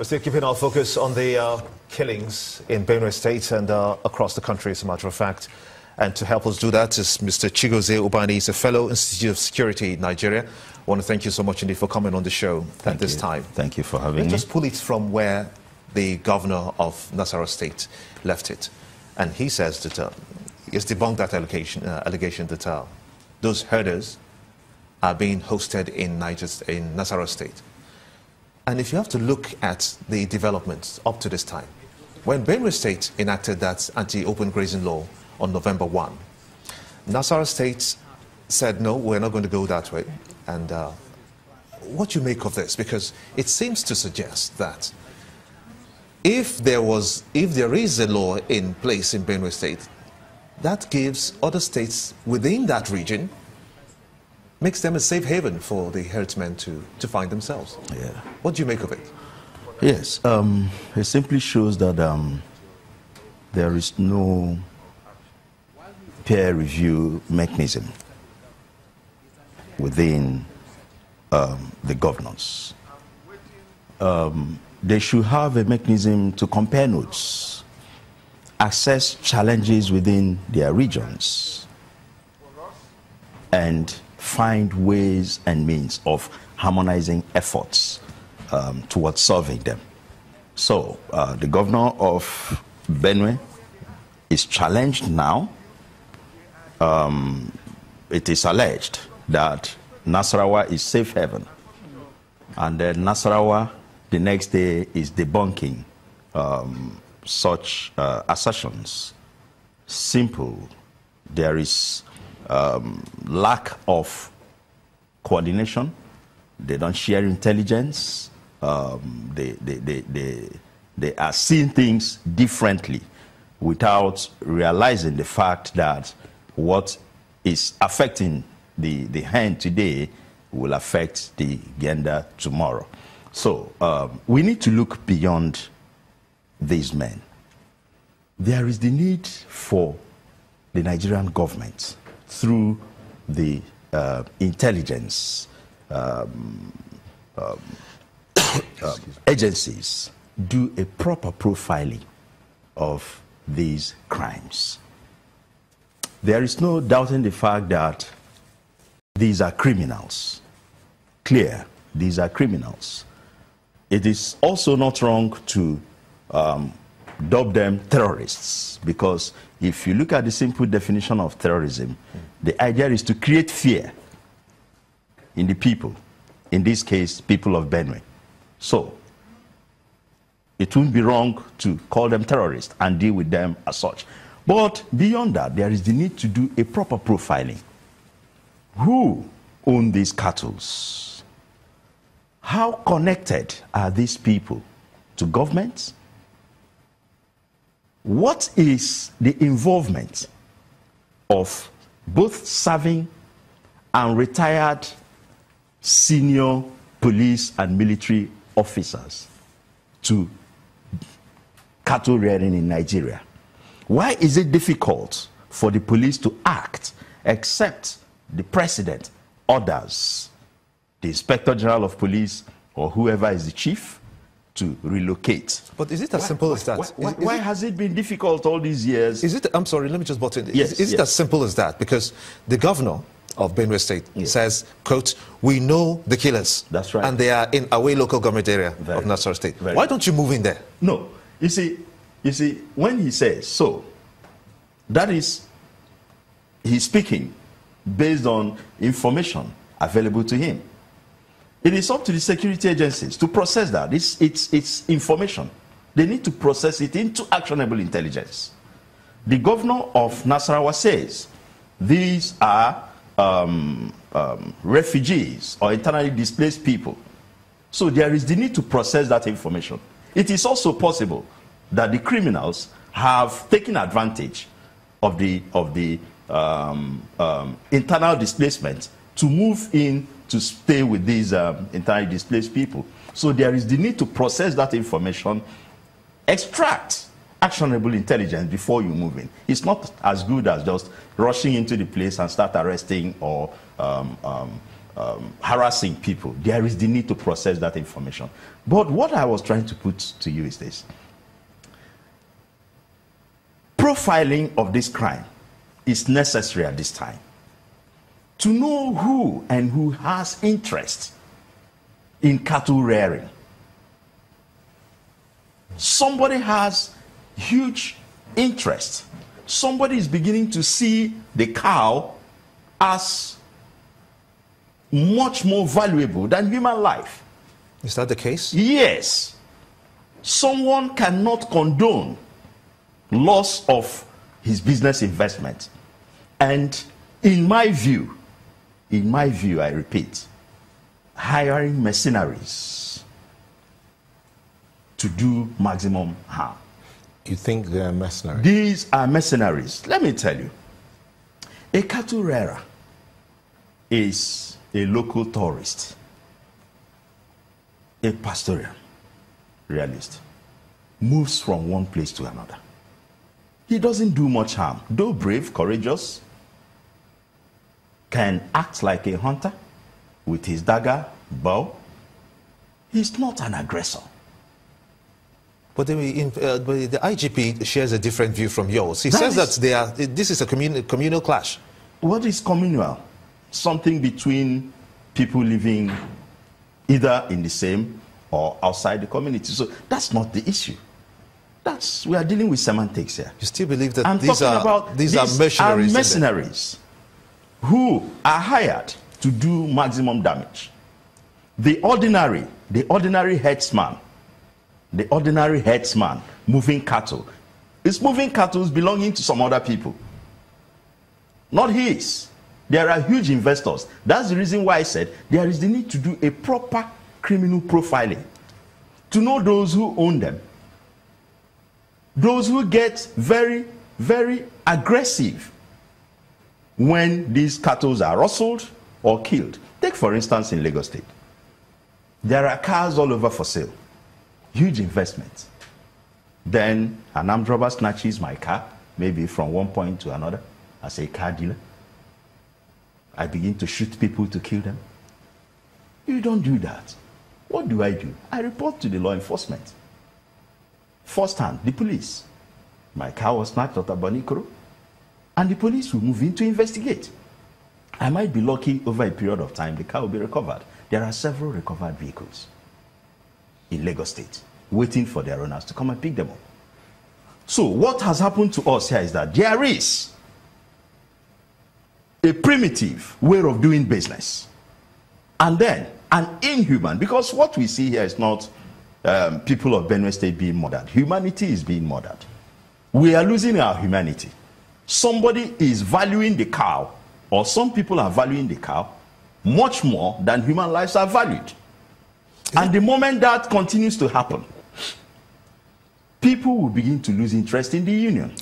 We're still keeping our focus on the killings in Benue State and across the country, as a matter of fact. And to help us do that is Mr. Chigozie Ubani. He's a fellow Institute of Security in Nigeria. I want to thank you so much indeed for coming on the show at this time. Thank you for having me. Let's just pull it from where the governor of Nasarawa State left it. And he says that he's debunked that allegation that those herders are being hosted in Nasarawa State. And if you have to look at the developments up to this time, when Benue State enacted that anti-open grazing law on November 1, Nasarawa State said, no, we're not going to go that way. And what do you make of this? Because it seems to suggest that if there is a law in place in Benue State, that gives other states within that region, makes them a safe haven for the herdsmen to find themselves. Yeah. What do you make of it? Yes, it simply shows that there is no peer review mechanism within the governors. They should have a mechanism to compare notes, assess challenges within their regions, and find ways and means of harmonizing efforts towards solving them. So the governor of Benue is challenged now. It is alleged that Nasarawa is safe haven, and then Nasarawa the next day is debunking such assertions. Simple. There is lack of coordination. They don't share intelligence. They are seeing things differently without realizing the fact that what is affecting the hen today will affect the gander tomorrow. So we need to look beyond these men. There is the need for the Nigerian government, through the intelligence agencies, do a proper profiling of these crimes. There is no doubting the fact that these are criminals. Clear, these are criminals. It is also not wrong to dub them terrorists, because if you look at the simple definition of terrorism, the idea is to create fear in the people, in this case, people of Benue. So it wouldn't be wrong to call them terrorists and deal with them as such. But beyond that, there is the need to do a proper profiling. Who own these cattle? How connected are these people to governments? What is the involvement of both serving and retired senior police and military officers to cattle rearing in Nigeria? Why is it difficult for the police to act except the president orders the Inspector General of Police or whoever is the chief to relocate? But is it as simple as that? Why has it been difficult all these years? Is it? I'm sorry, let me just butt in. Yes, is it as simple as that? Because the governor of Benue State says, quote, we know the killers. That's right. And they are in Away local government area of Nasarawa State. Why don't you move in there? No. You see, when he says so, that is, he's speaking based on information available to him. It is up to the security agencies to process that. It's information. They need to process it into actionable intelligence. The governor of Nasarawa says these are refugees or internally displaced people. So there is the need to process that information. It is also possible that the criminals have taken advantage of the internal displacement to move in to stay with these internally displaced people. So there is the need to process that information, extract actionable intelligence before you move in. It's not as good as just rushing into the place and start arresting or harassing people, there is the need to process that information. But what I was trying to put to you is this. Profiling of this crime is necessary at this time. To know who and who has interest in cattle rearing. Somebody has huge interest. Somebody is beginning to see the cow as much more valuable than human life. Is that the case? Yes. Someone cannot condone loss of his business investment. And in my view, I repeat, hiring mercenaries to do maximum harm. You think they're mercenaries? These are mercenaries. Let me tell you, a cattle rearer is a local tourist, a pastoral realist, moves from one place to another. He doesn't do much harm. Though brave, courageous, can act like a hunter with his dagger, bow. He's not an aggressor. But the IGP shares a different view from yours. He says that this is a communal clash. What is communal? Something between people living either in the same or outside the community. So that's not the issue. We are dealing with semantics here. You still believe that these are mercenaries? Mercenaries who are hired to do maximum damage. The ordinary herdsman, moving cattle, is moving cattle belonging to some other people, not his. There are huge investors. That's the reason why I said there is the need to do a proper criminal profiling to know those who own them, those who get very, very aggressive when these cattle are rustled or killed. Take, for instance, in Lagos State. There are cars all over for sale. Huge investments. Then an armed robber snatches my car, maybe from one point to another, as a car dealer. I begin to shoot people to kill them. You don't do that. What do? I report to the law enforcement. First hand, the police. My car was snatched at Abanikoro, and the police will move in to investigate. I might be lucky over a period of time, the car will be recovered. There are several recovered vehicles in Lagos State, waiting for their owners to come and pick them up. So what has happened to us here is that there is a primitive way of doing business, and then an inhuman, because what we see here is not people of Benue State being murdered. Humanity is being murdered. We are losing our humanity. Somebody is valuing the cow, or some people are valuing the cow much more than human lives are valued. And the moment that continues to happen, people will begin to lose interest in the union.